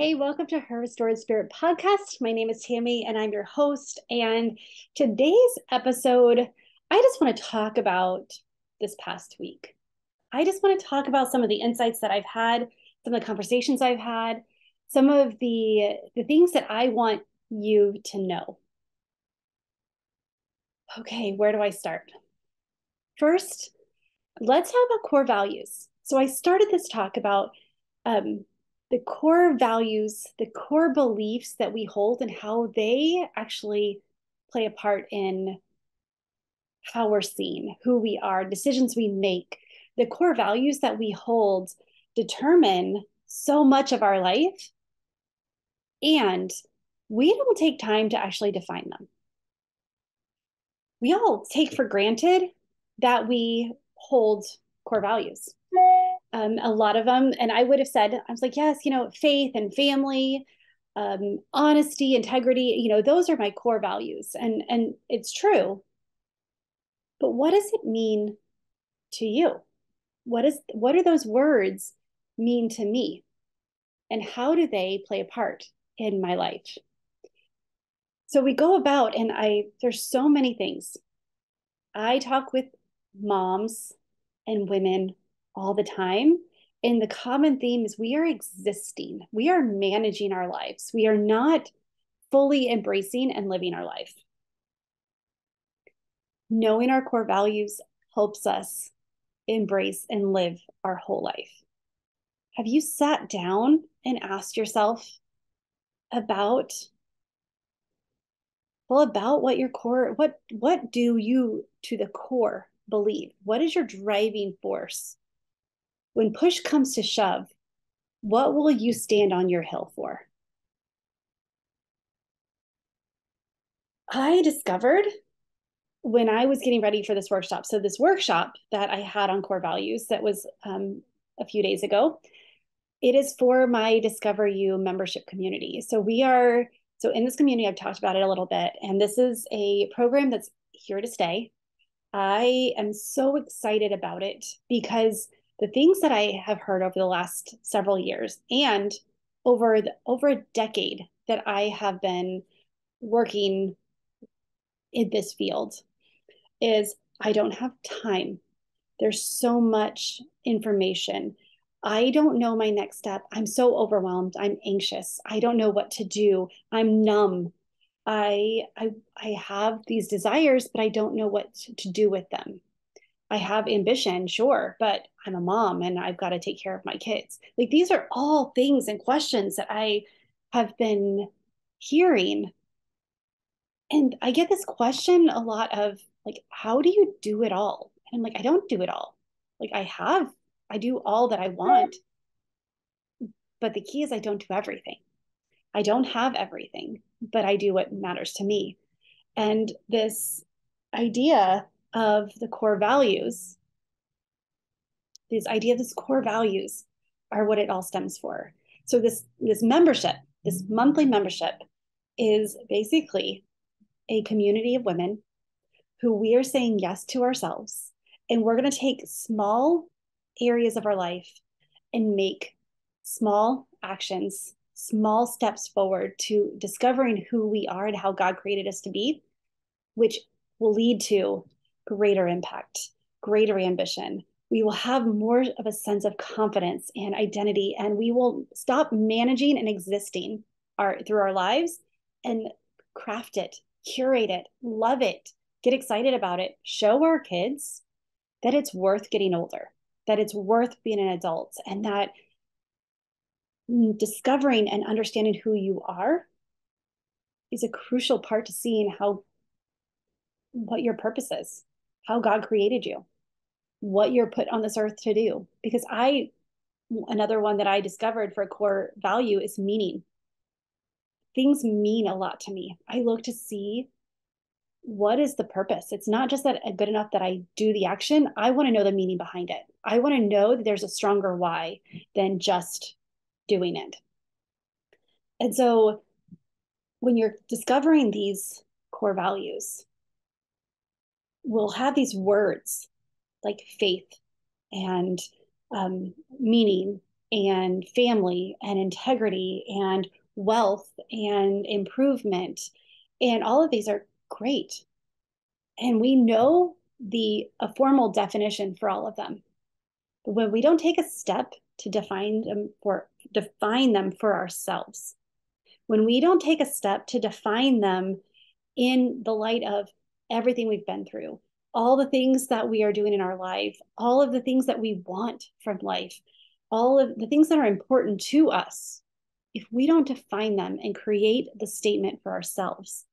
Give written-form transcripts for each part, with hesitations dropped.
Hey, welcome to Her Restored Spirit podcast. My name is Tami and I'm your host. And today's episode, I just want to talk about this past week. I just want to talk about some of the insights that I've had, some of the conversations I've had, some of the things that I want you to know. Okay, where do I start? First, let's talk about core values. So I started this talk about um, the core values, the core beliefs that we hold, and how they actually play a part in how we're seen, who we are, decisions we make. The core values that we hold determine so much of our life, and we don't take time to actually define them. We all take for granted that we hold core values. A lot of them, and I would have said, I was like, yes, faith and family, honesty, integrity, those are my core values. And it's true. But what does it mean to you? What do those words mean to me? And how do they play a part in my life? So we go about, and there's so many things. I talk with moms and women all the time. And the common theme is we are existing, we are managing our lives, we are not fully embracing and living our life. Knowing our core values helps us embrace and live our whole life. Have you sat down and asked yourself about about what your core, what do you to the core believe? What is your driving force? When push comes to shove, what will you stand on your hill for? I discovered when I was getting ready for this workshop. So, this workshop that I had on core values that was a few days ago, it is for my Discover You membership community. So in this community, I've talked about it a little bit, and this is a program that's here to stay. I am so excited about it because the things that I have heard over the last several years and over a decade that I have been working in this field is I don't have time. There's so much information. I don't know my next step. I'm so overwhelmed. I'm anxious. I don't know what to do. I'm numb. I have these desires, but I don't know what to do with them. I have ambition, sure, but I'm a mom and I've got to take care of my kids. Like these are all things and questions that I have been hearing. And I get this question a lot of like, how do you do it all? And I'm like, I don't do it all. Like I do all that I want, but the key is I don't do everything. I don't have everything, but I do what matters to me. And this idea of the core values, this core values are what it all stems for. So this membership, this monthly membership is basically a community of women who we are saying yes to ourselves. And we're going to take small areas of our life and make small actions, small steps forward to discovering who we are and how God created us to be, which will lead to greater impact, greater ambition. We will have more of a sense of confidence and identity, and we will stop managing and existing through our lives and craft it, curate it, love it, get excited about it, show our kids that it's worth getting older, that it's worth being an adult, and that discovering and understanding who you are is a crucial part to seeing what your purpose is, how God created you, what you're put on this earth to do. Because another one that I discovered for a core value is meaning. Things mean a lot to me. I look to see what is the purpose. It's not just that good enough that I do the action. I want to know the meaning behind it. I want to know that there's a stronger why than just doing it. And so when you're discovering these core values, we'll have these words like faith and meaning and family and integrity and wealth and improvement. And all of these are great. And we know a formal definition for all of them. But when we don't take a step to define them for ourselves, when we don't take a step to define them in the light of everything we've been through, all the things that we are doing in our life, all of the things that we want from life, all of the things that are important to us, if we don't define them and create the statement for ourselves,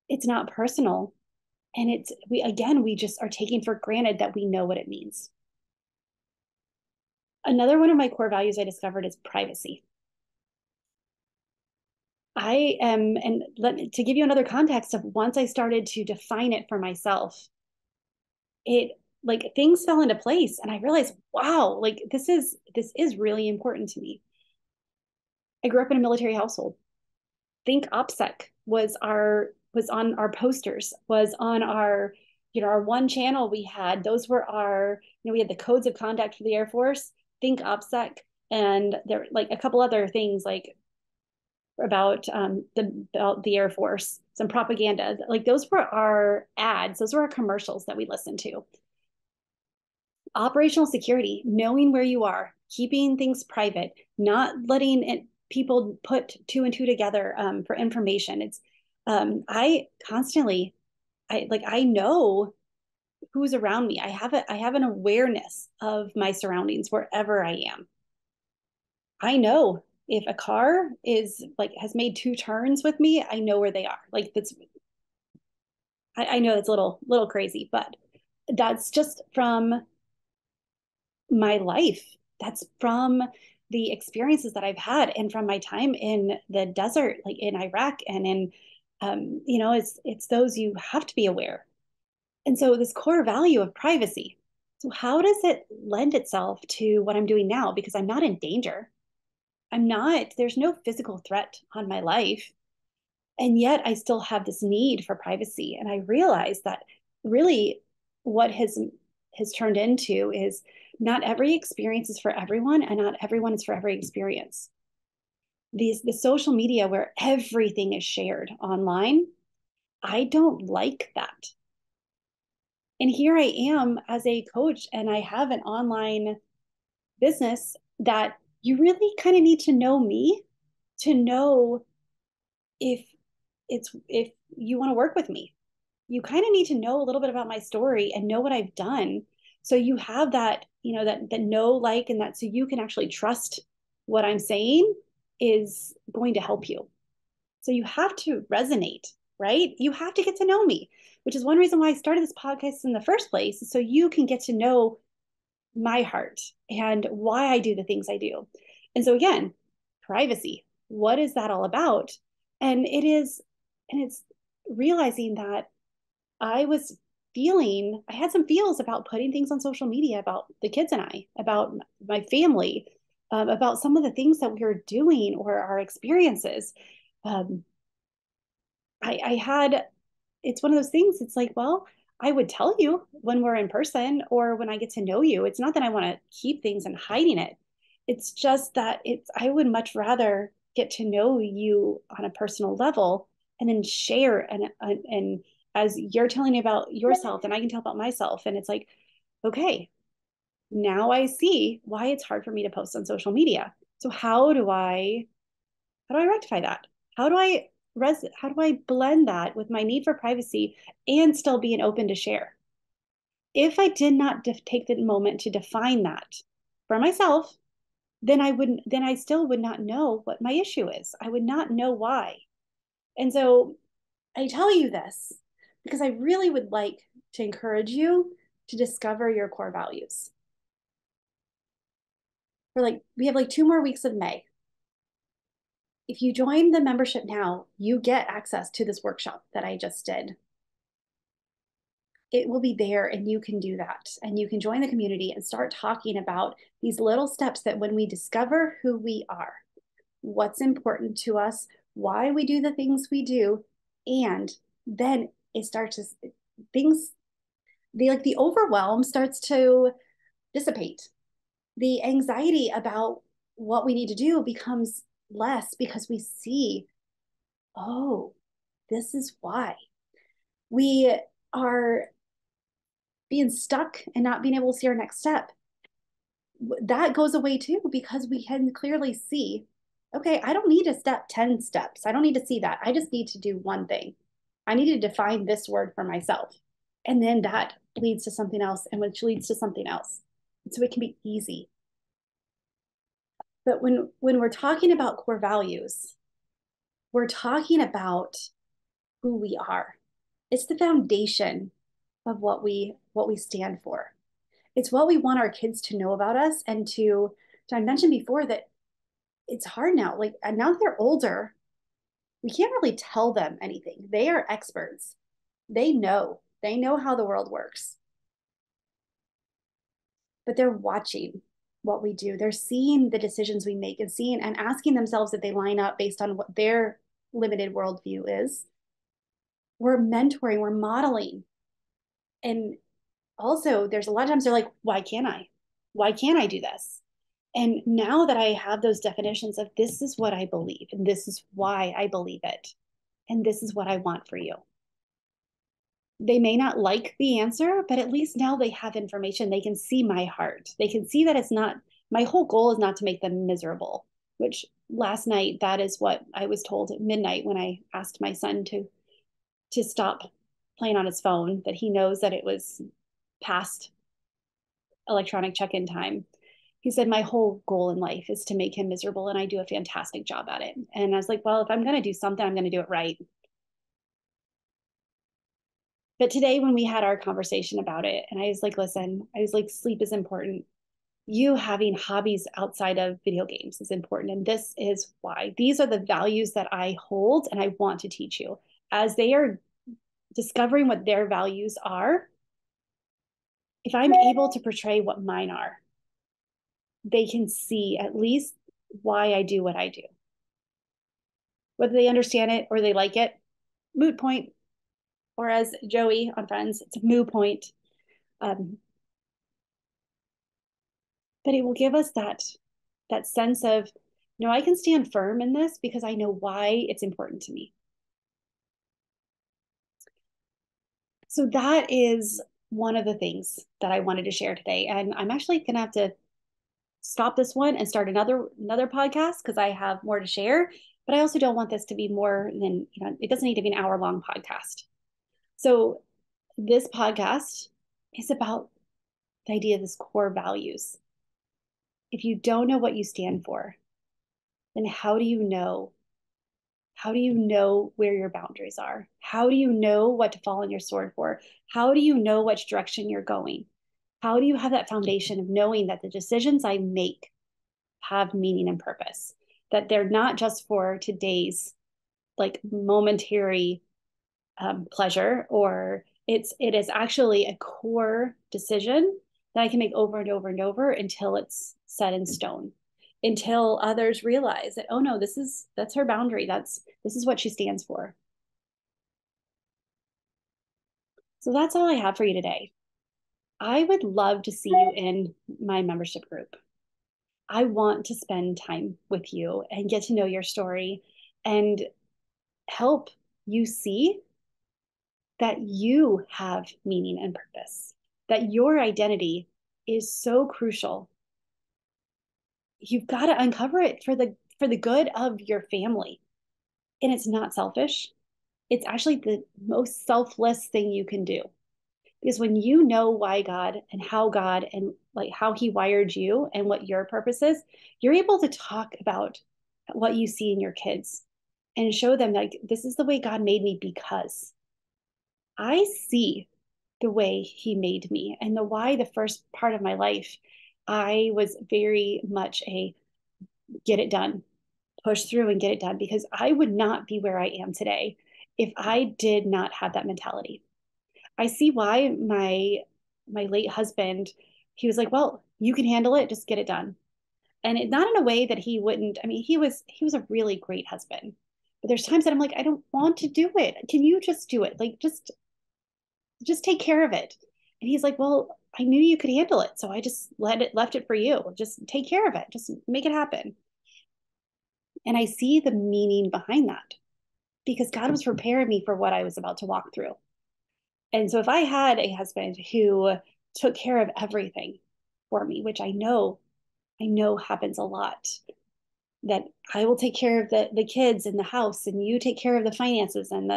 it's not personal. And we just are taking for granted that we know what it means. Another one of my core values I discovered is privacy. To give you another context of once I started to define it for myself, it like things fell into place and I realized, wow, like this is really important to me. I grew up in a military household. Think OPSEC was on our posters, was on our, our one channel we had. Those were our, we had the codes of conduct for the Air Force, Think OPSEC, and there like a couple other things like about the Air Force, some propaganda. Like those were our ads, those were our commercials that we listened to. Operational security, knowing where you are, keeping things private, not letting people put two and two together for information. It's I constantly, I know who's around me. I have an awareness of my surroundings wherever I am. I know if a car is like has made two turns with me, I know where they are. Like I know it's a little crazy, but that's just from my life. That's from the experiences that I've had and from my time in the desert, like in Iraq and in, it's those you have to be aware. And so this core value of privacy. So how does it lend itself to what I'm doing now? Because I'm not in danger. There's no physical threat on my life. And yet I still have this need for privacy. And I realize that really what has turned into is not every experience is for everyone, and not everyone is for every experience. The social media where everything is shared online, I don't like that. And here I am as a coach, and I have an online business that you really kind of need to know me to know if if you want to work with me. You kind of need to know a little bit about my story and know what I've done. So you have that, that know, like, and that so you can actually trust what I'm saying is going to help you. So you have to resonate, right? You have to get to know me, which is one reason why I started this podcast in the first place, so you can get to know my heart and why I do the things I do. And so again, privacy. What is that all about? And it's realizing that I had some feels about putting things on social media about the kids and about my family, about some of the things that we were doing or our experiences. Um, I had, it's one of those things, it's like, well, I would tell you when we're in person or when I get to know you. It's not that I want to keep things and hiding it. It's just that I would much rather get to know you on a personal level and then share and as you're telling me about yourself and I can tell about myself. And it's like, okay, now I see why it's hard for me to post on social media. So how do I rectify that? How do I how do I blend that with my need for privacy and still being open to share? If I did not take the moment to define that for myself, then I still would not know what my issue is. I would not know why. And so I tell you this because I really would like to encourage you to discover your core values. We have like 2 more weeks of May. If you join the membership now, you get access to this workshop that I just did. It will be there and you can do that. And you can join the community and start talking about these little steps that when we discover who we are, what's important to us, why we do the things we do, and then it starts to things the overwhelm starts to dissipate. The anxiety about what we need to do becomes less because we see, oh, this is why. We are being stuck and not being able to see our next step. That goes away too because we can clearly see, okay, I don't need to step 10 steps. I don't need to see that. I just need to do one thing. I need to define this word for myself. And then that leads to something else, and which leads to something else. And so it can be easy. But when we're talking about core values, we're talking about who we are. It's the foundation of what we stand for. It's what we want our kids to know about us, and to I mentioned before that it's hard now. Like now that they're older, we can't really tell them anything. They are experts. They know. They know how the world works. But they're watching what we do. They're seeing the decisions we make and seeing and asking themselves if they line up based on what their limited worldview is. We're mentoring, we're modeling. And also, there's a lot of times they're like, why can't I? Why can't I do this? And now that I have those definitions of this is what I believe, and this is why I believe it, and this is what I want for you. They may not like the answer, but at least now they have information. They can see my heart. They can see that it's not, my whole goal is not to make them miserable, which last night, that is what I was told at midnight when I asked my son to stop playing on his phone, that he knows that it was past electronic check-in time. He said, my whole goal in life is to make him miserable, and I do a fantastic job at it. And I was like, well, if I'm going to do something, I'm going to do it right. But today, when we had our conversation about it, and I was like, listen, I was like, sleep is important. You having hobbies outside of video games is important. And this is why. These are the values that I hold and I want to teach you. As they are discovering what their values are, if I'm able to portray what mine are, they can see at least why I do what I do. Whether they understand it or they like it, moot point. Or as Joey on Friends, it's a moo point. Um, but it will give us that sense of, no, I can stand firm in this because I know why it's important to me. So that is one of the things that I wanted to share today. And I'm actually going to have to stop this one and start another podcast because I have more to share. But I also don't want this to be more than, it doesn't need to be an hour-long podcast. So this podcast is about the idea of this core values. If you don't know what you stand for, then how do you know? How do you know where your boundaries are? How do you know what to fall on your sword for? How do you know which direction you're going? How do you have that foundation of knowing that the decisions I make have meaning and purpose? That they're not just for today's like momentary pleasure, or it is actually a core decision that I can make over and over and over until it's set in stone, until others realize that, oh no, that's her boundary. This is what she stands for. So that's all I have for you today. I would love to see you in my membership group. I want to spend time with you and get to know your story and help you see that you have meaning and purpose, that your identity is so crucial. You've got to uncover it for the good of your family. And it's not selfish. It's actually the most selfless thing you can do. Because when you know why God and like how he wired you and what your purpose is, you're able to talk about what you see in your kids and show them like this is the way God made me because I see the way he made me and the why the first part of my life I was very much a get it done, push through and get it done because I would not be where I am today if I did not have that mentality. I see why my late husband, he was like, well, you can handle it, just get it done. And not in a way that he wouldn't, I mean, he was a really great husband. But there's times that I'm like, I don't want to do it. Can you just do it? Like just take care of it. And he's like, well, I knew you could handle it. So I just left it for you. Just take care of it. Just make it happen. And I see the meaning behind that because God was preparing me for what I was about to walk through. And so if I had a husband who took care of everything for me, which I know happens a lot, that I will take care of the kids in the house and you take care of the finances and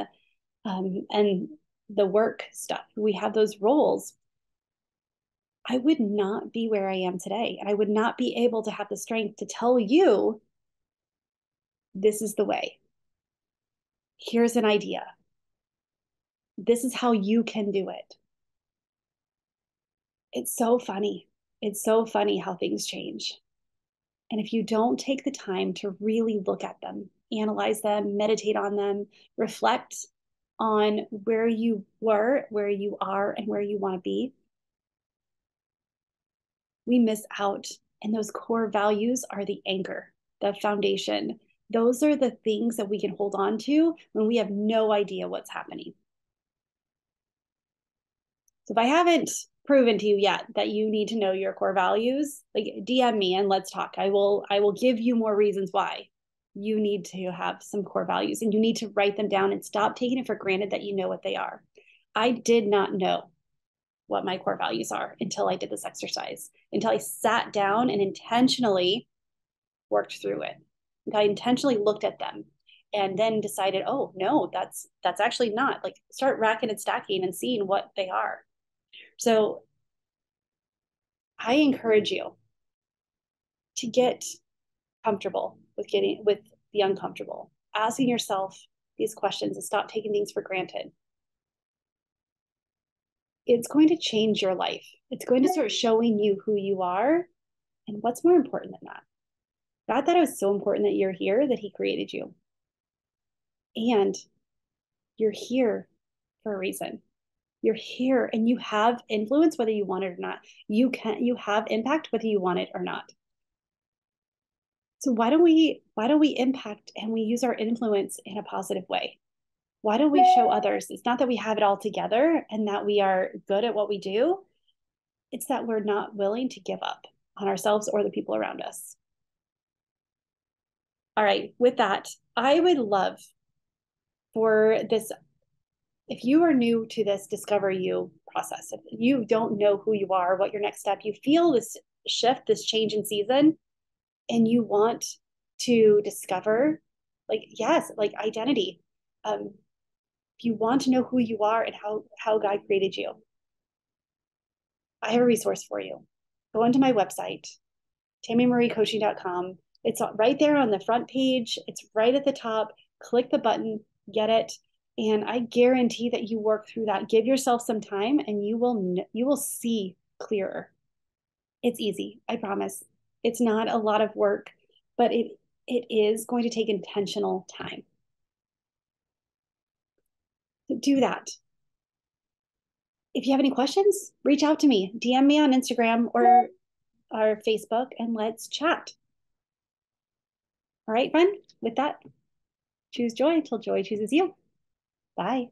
the work stuff. We have those roles. I would not be where I am today. And I would not be able to have the strength to tell you this is the way. Here's an idea. This is how you can do it. It's so funny. It's so funny how things change. And if you don't take the time to really look at them, analyze them, meditate on them, reflect on where you were, where you are, and where you want to be, we miss out. And those core values are the anchor, the foundation. Those are the things that we can hold on to when we have no idea what's happening. So if I haven't proven to you yet that you need to know your core values, like DM me and let's talk. I will give you more reasons why you need to have some core values and you need to write them down and stop taking it for granted that you know what they are. I did not know what my core values are until I did this exercise, until I sat down and intentionally worked through it. I intentionally looked at them and then decided, oh no, that's actually not. Like start racking and stacking and seeing what they are. So I encourage you to get comfortable with the uncomfortable, asking yourself these questions and stop taking things for granted. It's going to change your life. It's going to start showing you who you are. And what's more important than that? God thought it was so important that you're here that he created you. And you're here for a reason. You're here and you have influence whether you want it or not. You have impact whether you want it or not. So why don't we impact and we use our influence in a positive way? Why don't we show others? It's not that we have it all together and that we are good at what we do. It's that we're not willing to give up on ourselves or the people around us. All right, with that, I would love for this, if you are new to this discover you process, if you don't know who you are, what your next step, you feel this shift, this change in season, and you want to discover, like, yes, like identity. If you want to know who you are and how God created you, I have a resource for you. Go onto my website, TamiMarieCoaching.com. It's right there on the front page. It's right at the top. Click the button, get it. And I guarantee that you work through that. Give yourself some time and you will see clearer. It's easy, I promise. It's not a lot of work, but it is going to take intentional time. Do that. If you have any questions, reach out to me. DM me on Instagram or Facebook and let's chat. All right, friend, with that, choose joy till joy chooses you. Bye.